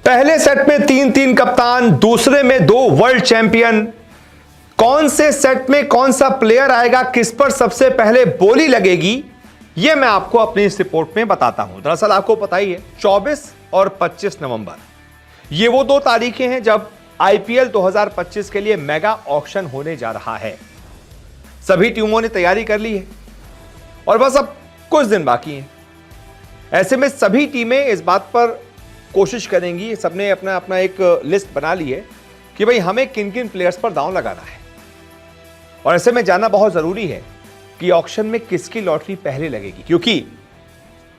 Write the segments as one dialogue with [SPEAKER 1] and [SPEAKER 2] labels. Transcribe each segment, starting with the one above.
[SPEAKER 1] पहले सेट में 3-3 कप्तान, दूसरे में 2 वर्ल्ड चैंपियन। कौन से सेट में कौन सा प्लेयर आएगा, किस पर सबसे पहले बोली लगेगी, यह मैं आपको अपनी इस रिपोर्ट में बताता हूं। दरअसल आपको पता ही है 24 और 25 नवंबर ये वो 2 तारीखें हैं जब आईपीएल 2025 के लिए मेगा ऑक्शन होने जा रहा है। सभी टीमों ने तैयारी कर ली है और बस अब कुछ दिन बाकी हैं। ऐसे में सभी टीमें इस बात पर कोशिश करेंगी, सबने अपना अपना एक लिस्ट बना ली है कि भाई हमें किन किन प्लेयर्स पर दांव लगाना है। और ऐसे में जानना बहुत जरूरी है कि ऑक्शन में किसकी लॉटरी पहले लगेगी, क्योंकि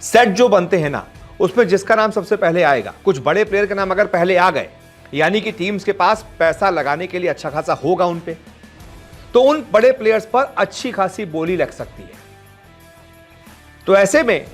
[SPEAKER 1] सेट जो बनते हैं ना, उसमें जिसका नाम सबसे पहले आएगा, कुछ बड़े प्लेयर के नाम अगर पहले आ गए, यानी कि टीम्स के पास पैसा लगाने के लिए अच्छा खासा होगा उन पे, तो उन बड़े प्लेयर्स पर अच्छी खासी बोली लग सकती है। तो ऐसे में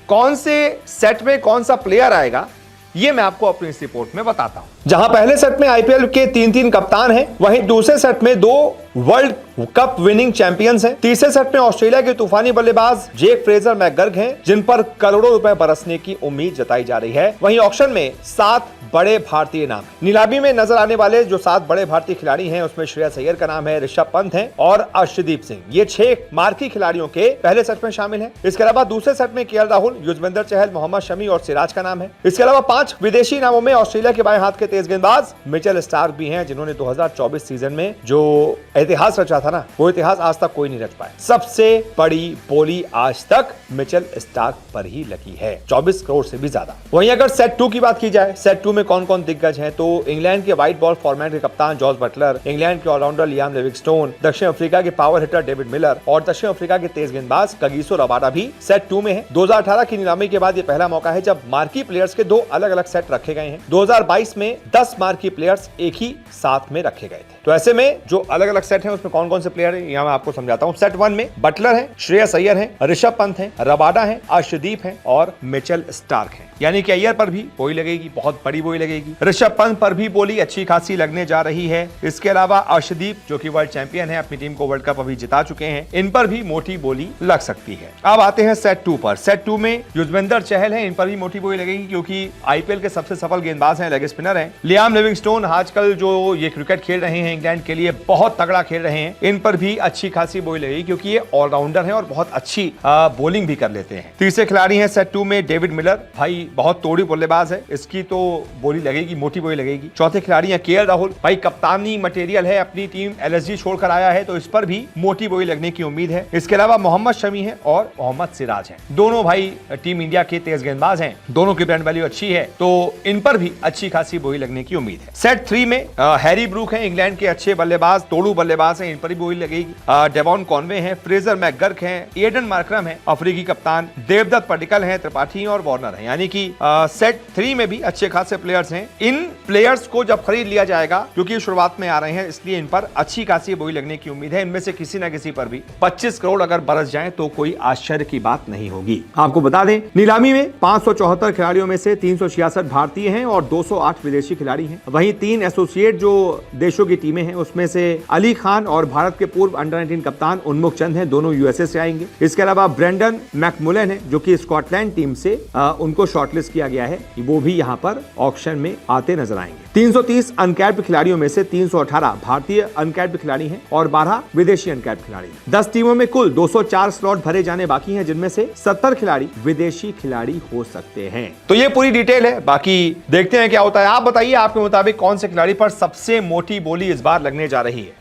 [SPEAKER 1] कौन से सेट में कौन सा प्लेयर आएगा, ये मैं आपको अपनी इस रिपोर्ट में बताता हूं। जहां पहले सेट में आईपीएल के 3-3 कप्तान हैं, वहीं दूसरे सेट में 2 वर्ल्ड कप विनिंग चैंपियंस हैं। तीसरे सेट में ऑस्ट्रेलिया के तूफानी बल्लेबाज जेक फ्रेजर मैकगर्ग हैं, जिन पर करोड़ों रुपए बरसने की उम्मीद जताई जा रही है। वहीं ऑक्शन में 7 बड़े भारतीय नाम हैं। नीलामी में नजर आने वाले जो 7 बड़े भारतीय खिलाड़ी हैं, उसमें श्रेयस अय्यर का नाम है, ऋषभ पंत है और अर्शदीप सिंह। ये 6 मार्की खिलाड़ियों के पहले सेट में शामिल हैं। इसके अलावा दूसरे सेट में केएल राहुल, युजवेंद्र चहल, मोहम्मद शमी और सिराज का नाम है। इसके अलावा 5 विदेशी नामों में ऑस्ट्रेलिया के बाएं हाथ के तेज गेंदबाज मिचेल स्टार्क भी हैं, जिन्होंने 2024 सीजन में जो इतिहास रचा था ना, वो इतिहास आज तक कोई नहीं रच पाया। सबसे बड़ी बोली आज तक मिचेल स्टार्क पर ही लगी है, 24 करोड़ से भी ज्यादा। वहीं अगर सेट 2 की बात की जाए, सेट 2 में कौन कौन दिग्गज हैं, तो इंग्लैंड के व्हाइट बॉल फॉर्मेट के कप्तान जॉस बटलर, इंग्लैंड के ऑलराउंडर लियाम लिविंगस्टोन, दक्षिण अफ्रीका के पावर हिटर डेविड मिलर और दक्षिण अफ्रीका के तेज गेंदबाज कगिसो रबाडा भी सेट 2 में है। 2018 की नीलामी के बाद ये पहला मौका है जब मार्की प्लेयर्स के 2 अलग अलग सेट रखे गए हैं। 2022 में 10 मार्की प्लेयर्स एक ही साथ में रखे गए थे। तो ऐसे में जो अलग अलग सेट हैं, उसमें कौन कौन से प्लेयर हैं, यहाँ मैं आपको समझाता हूँ। सेट 1 में बटलर है, श्रेयस अय्यर है, ऋषभ पंत है, रबाडा है, अर्शदीप है और मिचेल स्टार्क है। यानी कि अय्यर पर भी बोली लगेगी, बहुत बड़ी बोली लगेगी। ऋषभ पंत पर भी बोली अच्छी खासी लगने जा रही है। इसके अलावा अर्शदीप जो कि वर्ल्ड चैंपियन है, अपनी टीम को वर्ल्ड कप अभी जिता चुके हैं, इन पर भी मोटी बोली लग सकती है। अब आते हैं सेट 2 पर। सेट 2 में युजवेंद्र चहल है, इन पर भी मोटी बोली लगेगी, क्योंकि आईपीएल के सबसे सफल गेंदबाज हैं, लेग स्पिनर हैं। लियाम लिविंगस्टोन आजकल जो ये क्रिकेट खेल रहे हैं, इंग्लैंड के लिए बहुत तगड़ा खेल रहे हैं, इन पर भी अच्छी खासी बोली लगेगी, क्योंकि ये ऑलराउंडर हैं और बहुत अच्छी बॉलिंग भी कर लेते हैं। तीसरे खिलाड़ी हैं सेट 2 में डेविड मिलर, भाई बहुत तोड़ी बल्लेबाज है, इसकी तो बोली लगेगी, मोटी बोली लगेगी। चौथे खिलाड़ी हैं केएल राहुल, भाई कप्तानी मटेरियल है, अपनी टीम एलएसजी छोड़कर आया है, तो इस पर भी मोटी बोली लगने की उम्मीद है। इसके अलावा मोहम्मद शमी है और मोहम्मद सिराज हैं, दोनों भाई टीम इंडिया के तेज गेंदबाज हैं, दोनों की ब्रांड वैल्यू अच्छी है, तो इन पर भी अच्छी खासी बोली लगने की उम्मीद है। सेट 3 में हैरी ब्रूक है, इंग्लैंड के अच्छे बल्लेबाज, तोड़ू बल्लेबाज हैं, इन पर भी बोली लगेगी। डेवॉन कॉनवे हैं, फ्रेजर मैकगर्ग हैं, एडन मार्करम है अफ्रीकी कप्तान, देवदत्त पडिक्कल हैं, त्रिपाठी और वार्नर हैं। यानी कि सेट 3 में भी अच्छे खासे प्लेयर्स हैं। इन प्लेयर्स को जब खरीद लिया जाएगा, क्योंकि शुरुआत में आ रहे हैं, इसलिए इन पर अच्छी खासी बोली लगने की उम्मीद है। इनमें से किसी ना किसी पर भी 25 करोड़ अगर बरस जाए तो कोई आश्चर्य की बात नहीं होगी। आपको बता दें, नीलामी में 574 खिलाड़ियों में से 366 भारतीय हैं और 208 विदेशी खिलाड़ी हैं। वहीं 3 एसोसिएट जो देशों की टीमें हैं, उसमें से अली खान और भारत के पूर्व अंडर 19 कप्तान उन्मुख चंद हैं, दोनों यूएसए से आएंगे। इसके अलावा ब्रेंडन मैकमुलन है, जो कि स्कॉटलैंड टीम से उनको शॉर्टलिस्ट किया गया है, वो भी यहाँ पर ऑक्शन में आते नजर आएंगे। 330 अनकैप्ड खिलाड़ियों में से 318 भारतीय अनकैप्ड खिलाड़ी हैं और 12 विदेशी अनकैप्ड खिलाड़ी। 10 टीमों में कुल 204 स्लॉट भरे जाने बाकी हैं, जिनमें से 70 खिलाड़ी विदेशी खिलाड़ी हो सकते हैं। तो ये पूरी डिटेल है, बाकी देखते हैं क्या होता है। आप बताइए, आपके मुताबिक कौन से खिलाड़ी पर सबसे मोटी बोली इस बार लगने जा रही है?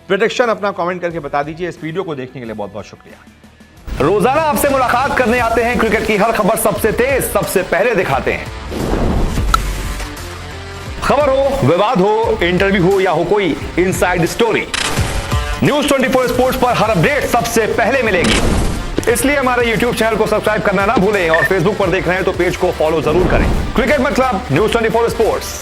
[SPEAKER 1] प्रेडिक्शन अपना कमेंट करके बता दीजिए। इस वीडियो को देखने के लिए बहुत बहुत शुक्रिया।
[SPEAKER 2] रोजाना आपसे मुलाकात करने आते हैं, क्रिकेट की हर खबर सबसे तेज, सबसे पहले दिखाते हैं। खबर हो, विवाद हो, इंटरव्यू हो या हो कोई इनसाइड स्टोरी, न्यूज 24 स्पोर्ट्स पर हर अपडेट सबसे पहले मिलेगी। इसलिए हमारे YouTube चैनल को सब्सक्राइब करना ना भूलें और Facebook पर देख रहे हैं तो पेज को फॉलो जरूर करें। क्रिकेट मतलब न्यूज 24 स्पोर्ट्स।